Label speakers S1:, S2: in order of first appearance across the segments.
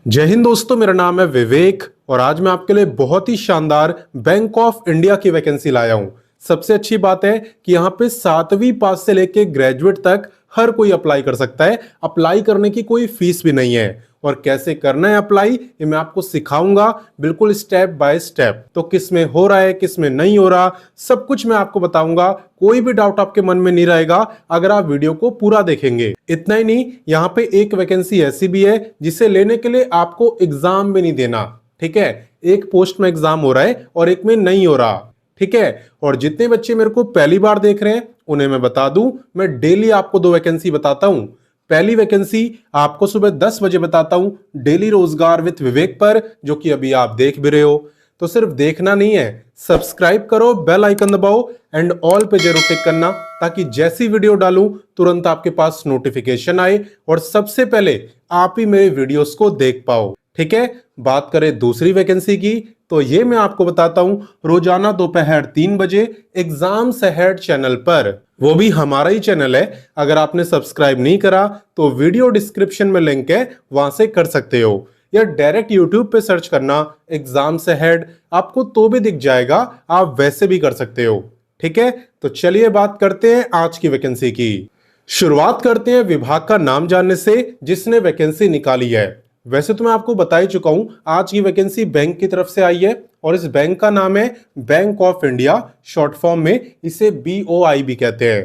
S1: जय हिंद दोस्तों, मेरा नाम है विवेक और आज मैं आपके लिए बहुत ही शानदार बैंक ऑफ इंडिया की वैकेंसी लाया हूं। सबसे अच्छी बात है कि यहाँ पे 7वीं पास से लेके ग्रेजुएट तक हर कोई अप्लाई कर सकता है। अप्लाई करने की कोई फीस भी नहीं है और कैसे करना है अप्लाई ये मैं आपको सिखाऊंगा बिल्कुल स्टेप बाय स्टेप। तो किस में हो रहा है किस में नहीं हो रहा सब कुछ मैं आपको बताऊंगा। कोई भी डाउट आपके मन में नहीं रहेगा अगर आप वीडियो को पूरा देखेंगे। इतना ही नहीं, यहाँ पे एक वैकेंसी ऐसी भी है जिसे लेने के लिए आपको एग्जाम भी नहीं देना। ठीक है, एक पोस्ट में एग्जाम हो रहा है और एक में नहीं हो रहा। ठीक है, और जितने बच्चे मेरे को पहली बार देख रहे हैं उन्हें मैं बता दूं, मैं डेली आपको 2 वैकेंसी बताता हूं। पहली वैकेंसी आपको सुबह 10 बजे बताता हूं डेली रोजगार विद विवेक पर, जो कि अभी आप देख भी रहे हो। तो सिर्फ देखना नहीं है, सब्सक्राइब करो, बेल आइकन दबाओ एंड ऑल पे जरूर टिक करना ताकि जैसी वीडियो डालूं तुरंत आपके पास नोटिफिकेशन आए और सबसे पहले आप ही मेरे वीडियोस को देख पाओ। ठीक है, बात करें दूसरी वैकेंसी की तो ये मैं आपको बताता हूं रोजाना दोपहर 3 बजे एग्जाम्स अहेड चैनल पर। वो भी हमारा ही चैनल है, अगर आपने सब्सक्राइब नहीं करा तो वीडियो डिस्क्रिप्शन में लिंक है, वहां से कर सकते हो या डायरेक्ट यूट्यूब पे सर्च करना एग्जाम्स अहेड, आपको तो भी दिख जाएगा, आप वैसे भी कर सकते हो। ठीक है, तो चलिए बात करते हैं आज की वैकेंसी की। शुरुआत करते हैं विभाग का नाम जानने से जिसने वैकेंसी निकाली है। वैसे तो मैं आपको बता ही चुका हूं, आज की वैकेंसी बैंक की तरफ से आई है और इस बैंक का नाम है bank of India, short form में इसे BOI भी कहते हैं।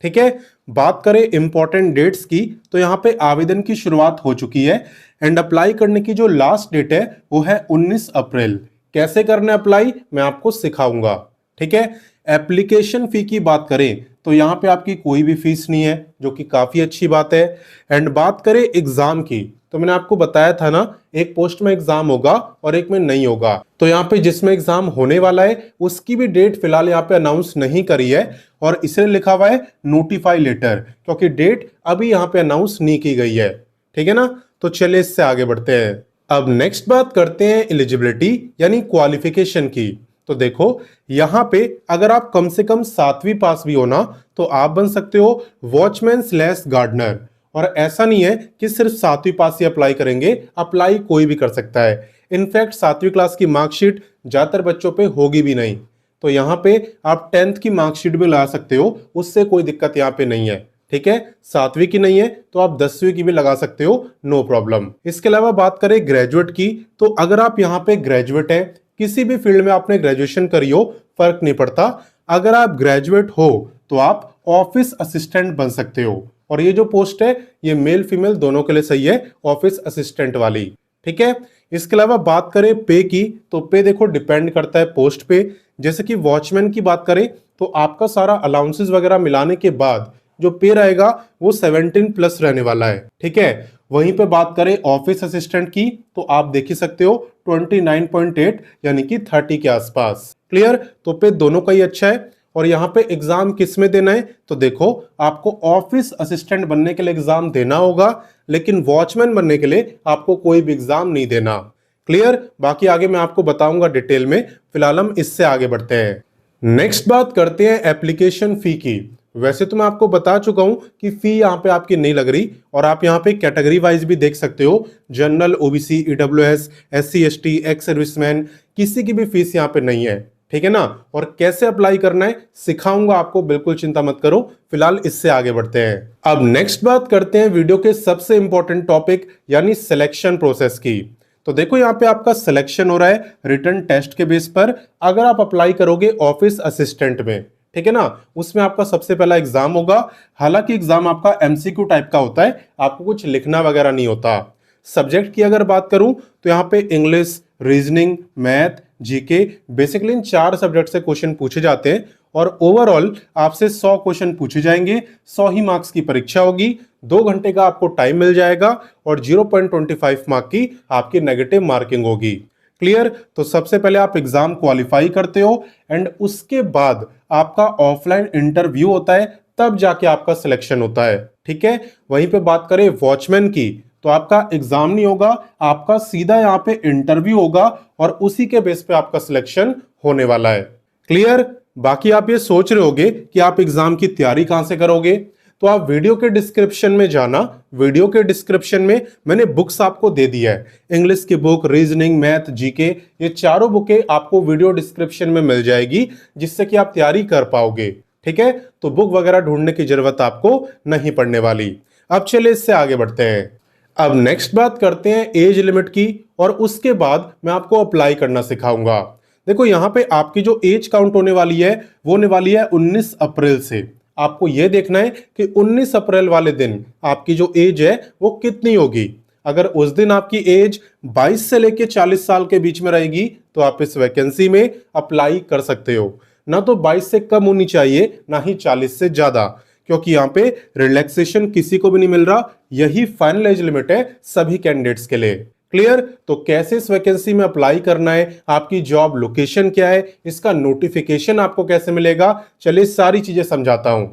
S1: ठीक है, बात करें इंपॉर्टेंट डेट्स की तो यहाँ पे आवेदन की शुरुआत हो चुकी है एंड अप्लाई करने की जो लास्ट डेट है वो है 19 अप्रैल। कैसे करना है अप्लाई मैं आपको सिखाऊंगा। ठीक है, एप्लीकेशन फी की बात करें तो यहाँ पे आपकी कोई भी फीस नहीं है, जो कि काफी अच्छी बात है। एंड बात करें एग्जाम की तो मैंने आपको बताया था ना, एक पोस्ट में एग्जाम होगा और एक में नहीं होगा। तो यहाँ पे जिसमें एग्जाम होने वाला है उसकी भी डेट फिलहाल यहाँ पे अनाउंस नहीं करी है और इसलिए लिखा हुआ है नोटिफाई लेटर, क्योंकि डेट अभी यहाँ पे अनाउंस नहीं की गई है। ठीक है ना, तो चलिए इससे आगे बढ़ते हैं। अब नेक्स्ट बात करते हैं एलिजिबिलिटी यानी क्वालिफिकेशन की। तो देखो यहाँ पे अगर आप कम से कम 7वीं पास भी हो ना तो आप बन सकते हो वॉचमैन/गार्डनर। और ऐसा नहीं है कि सिर्फ 7वीं पास ही अप्लाई करेंगे, अप्लाई कोई भी कर सकता है। इनफैक्ट 7वीं क्लास की मार्कशीट ज्यादातर बच्चों पे होगी भी नहीं, तो यहाँ पे आप 10th की मार्कशीट भी लगा सकते हो, उससे कोई दिक्कत यहाँ पे नहीं है। ठीक है, 7वीं की नहीं है तो आप 10वीं की भी लगा सकते हो, नो प्रॉब्लम। इसके अलावा बात करें ग्रेजुएट की तो अगर आप यहाँ पे ग्रेजुएट है, किसी भी फील्ड में आपने ग्रेजुएशन करी हो फर्क नहीं पड़ता, अगर आप ग्रेजुएट हो तो आप ऑफिस असिस्टेंट बन सकते हो। और ये जो पोस्ट है ये मेल फीमेल दोनों के लिए सही है, ऑफिस असिस्टेंट वाली। ठीक है, इसके अलावा बात करें पे की तो पे देखो डिपेंड करता है पोस्ट पे। जैसे कि वॉचमैन की बात करें तो आपका सारा अलाउंसेस वगैरह मिलाने के बाद जो पे रहेगा वो 17+ रहने वाला है। ठीक है, वहीं पे बात करें ऑफिस असिस्टेंट की तो आप देख ही सकते हो 29.8 यानी कि 30 के आसपास। क्लियर, तो पे दोनों का ही अच्छा है। और यहाँ पे एग्जाम किस में देना है तो देखो आपको ऑफिस असिस्टेंट बनने के लिए एग्जाम देना होगा, लेकिन वॉचमैन बनने के लिए आपको कोई भी एग्जाम नहीं देना। क्लियर, बाकी आगे मैं आपको बताऊंगा डिटेल में, फिलहाल हम इससे आगे बढ़ते हैं। नेक्स्ट बात करते हैं एप्लीकेशन फी की। वैसे तो मैं आपको बता चुका हूं कि फी यहाँ पे आपकी नहीं लग रही और आप यहाँ पे कैटेगरी वाइज भी देख सकते हो, general, OBC, EWS, SC ST, ex serviceman, किसी की भी फीस यहाँ पे नहीं है। ठीक है ना, और कैसे अप्लाई करना है सिखाऊंगा आपको, बिल्कुल चिंता मत करो। फिलहाल इससे आगे बढ़ते हैं। अब नेक्स्ट बात करते हैं वीडियो के सबसे इंपॉर्टेंट टॉपिक यानी सिलेक्शन प्रोसेस की। तो देखो यहाँ पे आपका सिलेक्शन हो रहा है रिटन टेस्ट के बेस पर। अगर आप अप्लाई करोगे ऑफिस असिस्टेंट में, ठीक है ना, उसमें आपका सबसे पहला एग्जाम होगा। हालांकि एग्जाम आपका MCQ टाइप का होता है, आपको कुछ लिखना वगैरह नहीं होता। सब्जेक्ट की अगर बात करूं तो यहाँ पे English, reasoning, math, GK, basically इन 4 सब्जेक्ट से क्वेश्चन पूछे जाते हैं और ओवरऑल आपसे 100 क्वेश्चन पूछे जाएंगे। 100 ही मार्क्स की परीक्षा होगी, 2 घंटे का आपको टाइम मिल जाएगा और 0.25 मार्क की आपकी नेगेटिव मार्किंग होगी। क्लियर, तो सबसे पहले आप एग्जाम क्वालिफाई करते हो एंड उसके बाद आपका ऑफलाइन इंटरव्यू होता है, तब जाके आपका सिलेक्शन होता है। ठीक है, वहीं पे बात करें वॉचमैन की तो आपका एग्जाम नहीं होगा, आपका सीधा यहाँ पे इंटरव्यू होगा और उसी के बेस पे आपका सिलेक्शन होने वाला है। क्लियर, बाकी आप ये सोच रहे होगे कि आप एग्जाम की तैयारी कहां से करोगे, तो आप वीडियो के डिस्क्रिप्शन में जाना। वीडियो के डिस्क्रिप्शन में मैंने बुक्स आपको दे दिया है, इंग्लिश की बुक, रीजनिंग, मैथ, जीके, ये चारों बुकें आपको वीडियो डिस्क्रिप्शन में मिल जाएगी, जिससे कि आप तैयारी कर पाओगे। ठीक है, तो बुक वगैरह ढूंढने की जरूरत आपको नहीं पड़ने वाली। अब चलिए इससे आगे बढ़ते हैं। अब नेक्स्ट बात करते हैं एज लिमिट की, और उसके बाद मैं आपको अप्लाई करना सिखाऊंगा। देखो यहाँ पे आपकी जो एज काउंट होने वाली है वो होने वाली है 19 अप्रैल से। आपको यह देखना है कि 19 अप्रैल वाले दिन आपकी जो एज है वो कितनी होगी। अगर उस दिन आपकी एज 22 से लेके 40 साल के बीच में रहेगी तो आप इस वैकेंसी में अप्लाई कर सकते हो। ना तो 22 से कम होनी चाहिए, ना ही 40 से ज्यादा, क्योंकि यहाँ पे रिलैक्सेशन किसी को भी नहीं मिल रहा। यही फाइनल एज लिमिट है सभी कैंडिडेट्स के लिए। क्लियर? तो कैसे इस वैकेंसी में अप्लाई करना है, आपकी जॉब लोकेशन क्या है, इसका नोटिफिकेशन आपको कैसे मिलेगा, चलिए सारी चीजें समझाता हूं।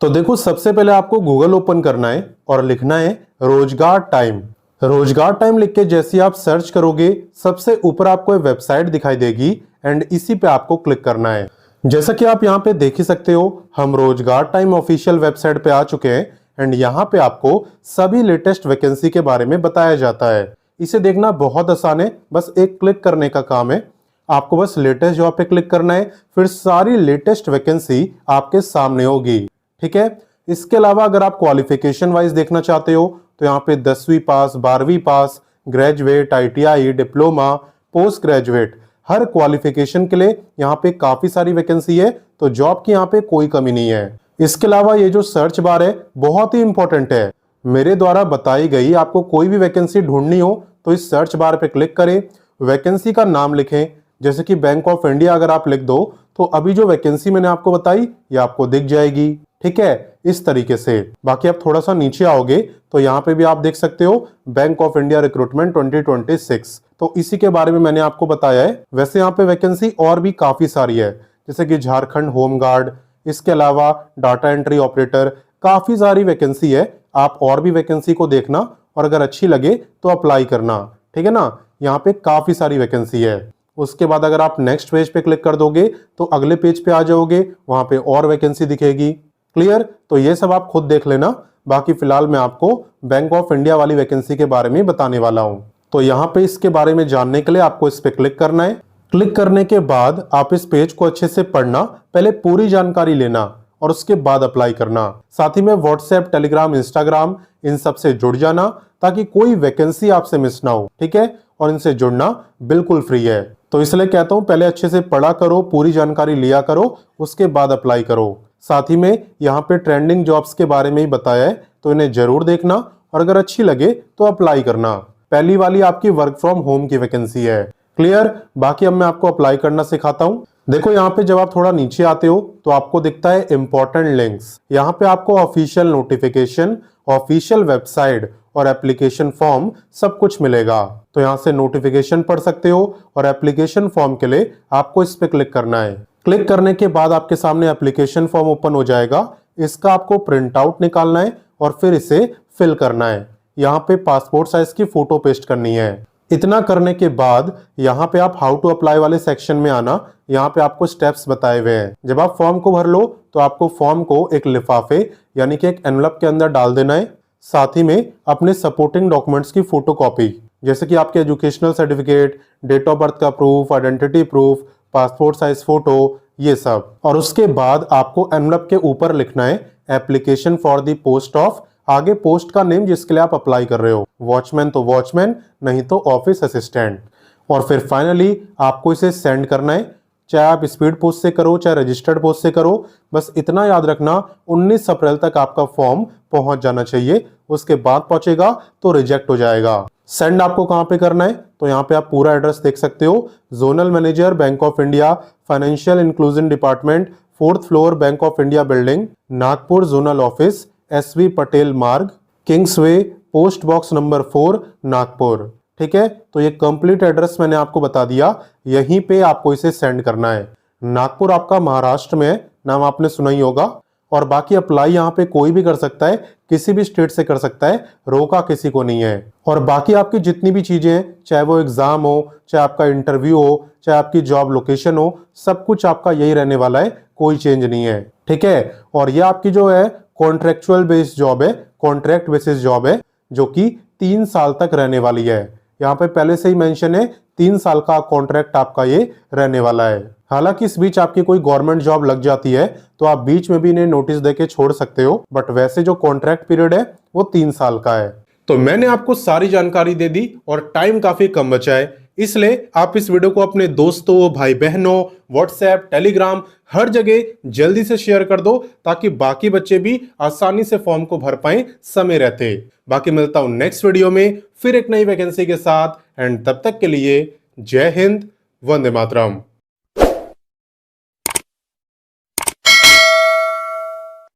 S1: तो देखो, सबसे पहले आपको गूगल ओपन करना है और लिखना है रोजगार टाइम। रोजगार टाइम लिख के जैसे आप सर्च करोगे, सबसे ऊपर आपको एक वेबसाइट दिखाई देगी एंड इसी पे आपको क्लिक करना है। जैसा कि आप यहाँ पे देख ही सकते हो, हम रोजगार टाइम ऑफिशियल वेबसाइट पे आ चुके हैं एंड यहाँ पे आपको सभी लेटेस्ट वैकेंसी के बारे में बताया जाता है। इसे देखना बहुत आसान है, बस एक क्लिक करने का काम है। आपको बस लेटेस्ट जॉब पे क्लिक करना है, फिर सारी लेटेस्ट वैकेंसी आपके सामने होगी। ठीक है, इसके अलावा अगर आप क्वालिफिकेशन वाइज देखना चाहते हो तो यहाँ पे 10वीं पास, 12वीं पास, graduate, ITI, diploma, post graduate, हर क्वालिफिकेशन के लिए यहाँ पे काफी सारी वैकेंसी है, तो जॉब की यहाँ पे कोई कमी नहीं है। इसके अलावा ये जो सर्च बार है बहुत ही इंपॉर्टेंट है। मेरे द्वारा बताई गई आपको कोई भी वैकेंसी ढूंढनी हो तो इस सर्च बार पे क्लिक करें, वैकेंसी का नाम लिखें, जैसे कि बैंक ऑफ इंडिया अगर आप लिख दो तो अभी जो वैकेंसी मैंने आपको बताई ये आपको दिख जाएगी। ठीक है, इस तरीके से। बाकी आप थोड़ा सा नीचे आओगे तो यहाँ पे भी आप देख सकते हो बैंक ऑफ इंडिया रिक्रूटमेंट 2026, तो इसी के बारे में मैंने आपको बताया है। वैसे यहाँ पे वैकेंसी और भी काफी सारी है, जैसे कि झारखंड होम गार्ड, इसके अलावा डाटा एंट्री ऑपरेटर, काफी सारी वैकेंसी है। आप और भी वैकेंसी को देखना और अगर अच्छी लगे तो अप्लाई करना। ठीक है ना, यहाँ पे काफी सारी वैकेंसी है। उसके बाद अगर आप नेक्स्ट पेज पे क्लिक कर दोगे तो अगले पेज पे आ जाओगे, वहां पे और वैकेंसी दिखेगी। क्लियर? तो ये सब आप खुद देख लेना। बाकी फिलहाल मैं आपको बैंक ऑफ इंडिया वाली वैकेंसी के बारे में बताने वाला हूं। तो यहाँ पे इसके बारे में जानने के लिए आपको इस पे क्लिक करना है। क्लिक करने के बाद आप इस पेज को अच्छे से पढ़ना, पहले पूरी जानकारी लेना और उसके बाद अप्लाई करना। साथ ही में व्हाट्सएप, टेलीग्राम, इंस्टाग्राम, इन सब से जुड़ जाना ताकि कोई वैकेंसी आपसे मिस ना हो। ठीक है, और इनसे जुड़ना बिल्कुल फ्री है। तो इसलिए कहता हूं पहले अच्छे से पढ़ा करो, पूरी जानकारी लिया करो, उसके बाद अप्लाई करो। साथ ही में यहाँ पे ट्रेंडिंग जॉब्स के बारे में ही बताया है, तो इन्हें जरूर देखना और अगर अच्छी लगे तो अप्लाई करना। पहली वाली आपकी वर्क फ्रॉम होम की वैकेंसी है। क्लियर? बाकी अब मैं आपको अप्लाई करना सिखाता हूँ। देखो यहाँ पे जब आप थोड़ा नीचे आते हो तो आपको दिखता है इंपॉर्टेंट लिंक्स। यहाँ पे आपको ऑफिशियल नोटिफिकेशन, ऑफिशियल वेबसाइट और एप्लीकेशन फॉर्म सब कुछ मिलेगा। तो यहाँ से नोटिफिकेशन पढ़ सकते हो और एप्लीकेशन फॉर्म के लिए आपको इस पे क्लिक करना है। क्लिक करने के बाद आपके सामने एप्लीकेशन फॉर्म ओपन हो जाएगा। इसका आपको प्रिंट आउट निकालना है और फिर इसे फिल करना है। यहाँ पे पासपोर्ट साइज की फोटो पेस्ट करनी है। इतना करने के बाद यहाँ पे आप हाउ टू अप्लाई वाले सेक्शन में आना। यहाँ पे आपको स्टेप्स बताए हुए हैं। जब आप फॉर्म को भर लो तो आपको फॉर्म को एक लिफाफे यानी कि एक एनवलप के अंदर डाल देना है। साथ ही में अपने सपोर्टिंग डॉक्यूमेंट्स की फोटोकॉपी, जैसे कि आपके educational certificate, date of birth का proof, identity proof, passport size photo, ये सब। और उसके बाद आपको एनवलप के ऊपर लिखना है application for the post of, आगे पोस्ट का नेम जिसके लिए आप अप्लाई कर रहे हो, वॉचमैन तो वॉचमैन, नहीं तो ऑफिस असिस्टेंट। और फिर फाइनली आपको इसे सेंड करना है, चाहे आप स्पीड पोस्ट से करो चाहे रजिस्टर्ड पोस्ट से करो। बस इतना याद रखना 19 अप्रैल तक आपका फॉर्म पहुंच जाना चाहिए, उसके बाद पहुंचेगा तो रिजेक्ट हो जाएगा। सेंड आपको कहां पे करना है तो यहाँ पे आप पूरा एड्रेस देख सकते हो। Zonal manager, bank of India, financial inclusion department, 4th floor, bank of India building, Nagpur zonal office, SV Patel Marg, Kingsway, post box number 4, Nagpur. ठीक है, तो ये कंप्लीट एड्रेस मैंने आपको बता दिया, यहीं पे आपको इसे सेंड करना है। नागपुर आपका महाराष्ट्र में है, नाम आपने सुना ही होगा। और बाकी अप्लाई यहाँ पे कोई भी कर सकता है, किसी भी स्टेट से कर सकता है, रोका किसी को नहीं है। और बाकी आपकी जितनी भी चीजें हैं, चाहे वो एग्जाम हो, चाहे आपका इंटरव्यू हो, चाहे आपकी जॉब लोकेशन हो, सब कुछ आपका यही रहने वाला है, कोई चेंज नहीं है। ठीक है, और ये आपकी जो है कॉन्ट्रेक्चुअल बेस्ड जॉब है, कॉन्ट्रैक्ट बेसिस जॉब है, जो कि 3 साल तक रहने वाली है। यहाँ पे पहले से ही मेंशन है 3 साल का कॉन्ट्रैक्ट आपका ये रहने वाला है। हालांकि इस बीच आपकी कोई गवर्नमेंट जॉब लग जाती है तो आप बीच में भी इन्हें नोटिस देके छोड़ सकते हो, बट वैसे जो कॉन्ट्रैक्ट पीरियड है वो 3 साल का है। तो मैंने आपको सारी जानकारी दे दी और टाइम काफी कम बचा है, इसलिए आप इस वीडियो को अपने दोस्तों, भाई बहनों, व्हाट्सएप, टेलीग्राम हर जगह जल्दी से शेयर कर दो ताकि बाकी बच्चे भी आसानी से फॉर्म को भर पाएं समय रहते। बाकी मिलता हूं नेक्स्ट वीडियो में फिर एक नई वैकेंसी के साथ, एंड तब तक के लिए जय हिंद, वंदे मातरम।